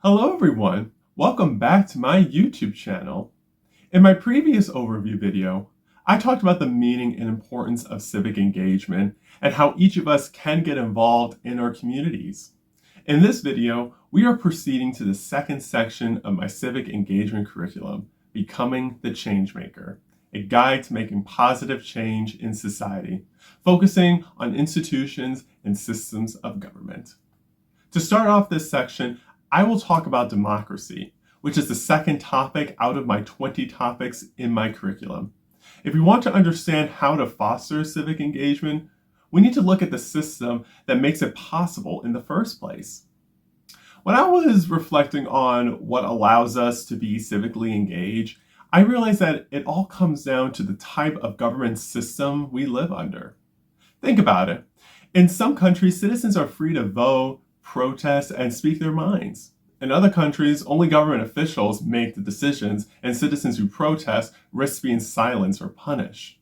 Hello everyone, welcome back to my YouTube channel. In my previous overview video, I talked about the meaning and importance of civic engagement and how each of us can get involved in our communities. In this video, we are proceeding to the second section of my civic engagement curriculum, Becoming the Changemaker, a guide to making positive change in society, focusing on institutions and systems of government. To start off this section, I will talk about democracy, which is the second topic out of my 20 topics in my curriculum. If we want to understand how to foster civic engagement, we need to look at the system that makes it possible in the first place. When I was reflecting on what allows us to be civically engaged, I realized that it all comes down to the type of government system we live under. Think about it. In some countries, citizens are free to vote, protest, and speak their minds. In other countries, only government officials make the decisions, and citizens who protest risk being silenced or punished.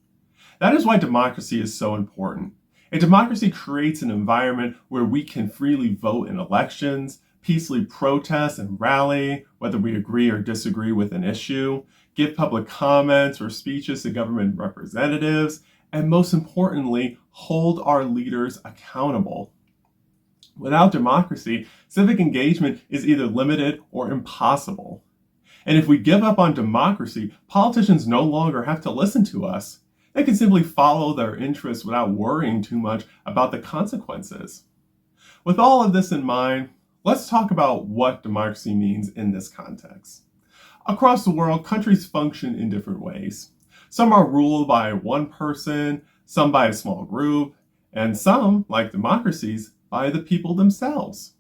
That is why democracy is so important. A democracy creates an environment where we can freely vote in elections, peacefully protest and rally, whether we agree or disagree with an issue, give public comments or speeches to government representatives, and most importantly, hold our leaders accountable. Without democracy, civic engagement is either limited or impossible. And if we give up on democracy, politicians no longer have to listen to us. They can simply follow their interests without worrying too much about the consequences. With all of this in mind, let's talk about what democracy means in this context. Across the world, countries function in different ways. Some are ruled by one person, some by a small group, and some, like democracies, by the people themselves.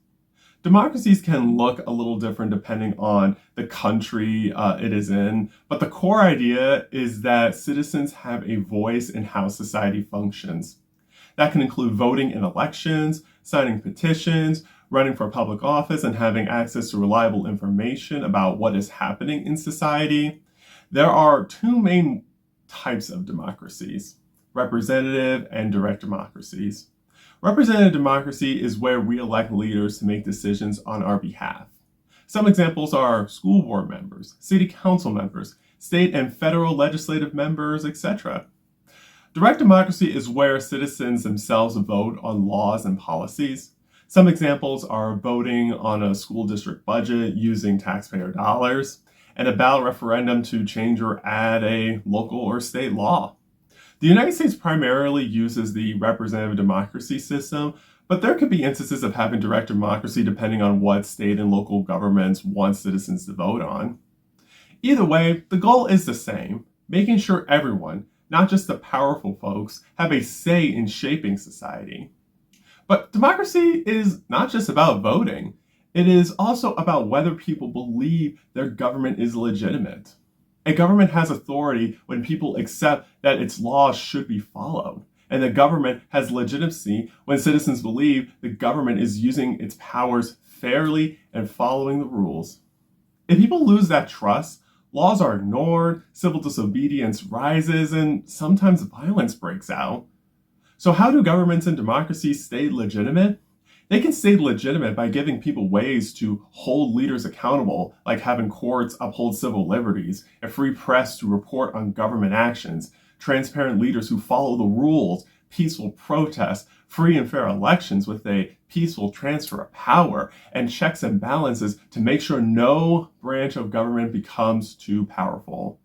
Democracies can look a little different depending on the country it is in, but the core idea is that citizens have a voice in how society functions. That can include voting in elections, signing petitions, running for public office, and having access to reliable information about what is happening in society. There are two main types of democracies: representative and direct democracies. Representative democracy is where we elect leaders to make decisions on our behalf. Some examples are school board members, city council members, state and federal legislative members, etc. Direct democracy is where citizens themselves vote on laws and policies. Some examples are voting on a school district budget using taxpayer dollars, and a ballot referendum to change or add a local or state law. The United States primarily uses the representative democracy system, but there could be instances of having direct democracy depending on what state and local governments want citizens to vote on. Either way, the goal is the same: making sure everyone, not just the powerful folks, have a say in shaping society. But democracy is not just about voting. It is also about whether people believe their government is legitimate. A government has authority when people accept that its laws should be followed, and the government has legitimacy when citizens believe the government is using its powers fairly and following the rules. If people lose that trust, laws are ignored, civil disobedience rises, and sometimes violence breaks out. So how do governments and democracies stay legitimate? They can stay legitimate by giving people ways to hold leaders accountable, like having courts uphold civil liberties, a free press to report on government actions, transparent leaders who follow the rules, peaceful protests, free and fair elections with a peaceful transfer of power, and checks and balances to make sure no branch of government becomes too powerful.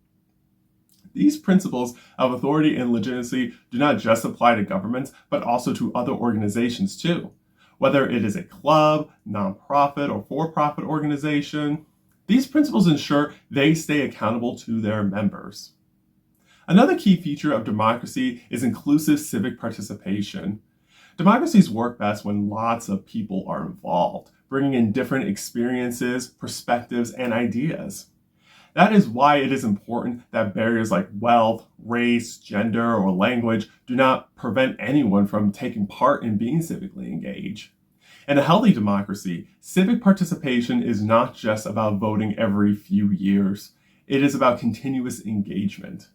These principles of authority and legitimacy do not just apply to governments, but also to other organizations too. Whether it is a club, nonprofit, or for-profit organization, these principles ensure they stay accountable to their members. Another key feature of democracy is inclusive civic participation. Democracies work best when lots of people are involved, bringing in different experiences, perspectives, and ideas. That is why it is important that barriers like wealth, race, gender, or language do not prevent anyone from taking part in being civically engaged. In a healthy democracy, civic participation is not just about voting every few years. It is about continuous engagement.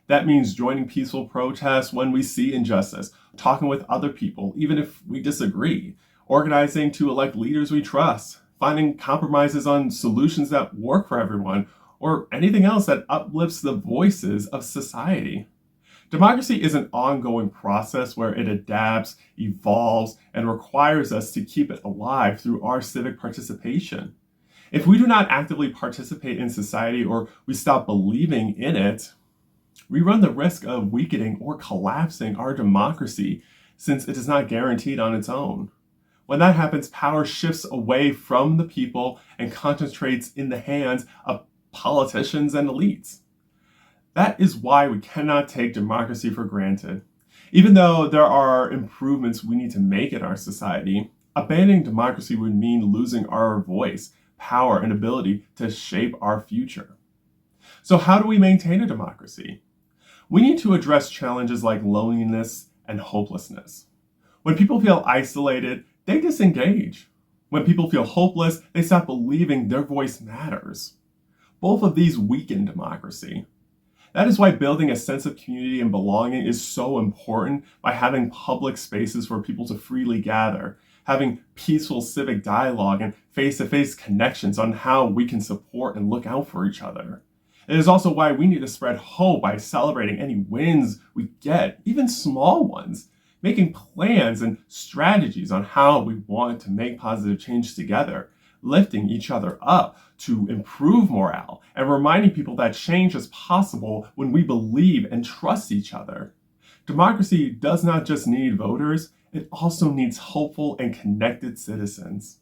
That means joining peaceful protests when we see injustice, talking with other people, even if we disagree, organizing to elect leaders we trust, finding compromises on solutions that work for everyone, or anything else that uplifts the voices of society. Democracy is an ongoing process where it adapts, evolves, and requires us to keep it alive through our civic participation. If we do not actively participate in society or we stop believing in it, we run the risk of weakening or collapsing our democracy since it is not guaranteed on its own. When that happens, power shifts away from the people and concentrates in the hands of politicians and elites. That is why we cannot take democracy for granted. Even though there are improvements we need to make in our society, abandoning democracy would mean losing our voice, power, and ability to shape our future. So how do we maintain a democracy? We need to address challenges like loneliness and hopelessness. When people feel isolated, they disengage. When people feel hopeless, they stop believing their voice matters. Both of these weaken democracy. That is why building a sense of community and belonging is so important by having public spaces for people to freely gather, having peaceful civic dialogue and face-to-face connections on how we can support and look out for each other. It is also why we need to spread hope by celebrating any wins we get, even small ones, making plans and strategies on how we want to make positive change together, lifting each other up to improve morale, and reminding people that change is possible when we believe and trust each other. Democracy does not just need voters, it also needs hopeful and connected citizens.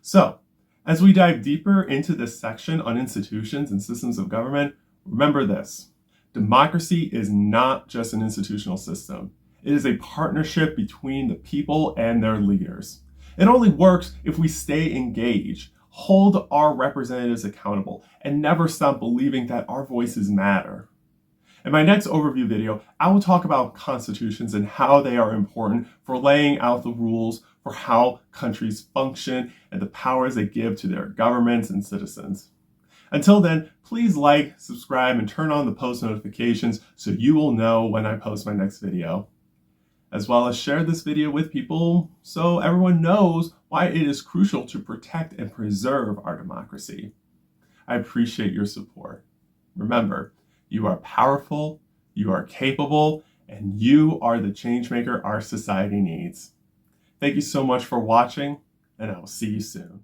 So, as we dive deeper into this section on institutions and systems of government, remember this: democracy is not just an institutional system. It is a partnership between the people and their leaders. It only works if we stay engaged, hold our representatives accountable, and never stop believing that our voices matter. In my next overview video, I will talk about constitutions and how they are important for laying out the rules for how countries function and the powers they give to their governments and citizens. Until then, please like, subscribe, and turn on the post notifications so you will know when I post my next video. As well as share this video with people so everyone knows why it is crucial to protect and preserve our democracy. I appreciate your support. Remember, you are powerful, you are capable, and you are the changemaker our society needs. Thank you so much for watching, and I will see you soon.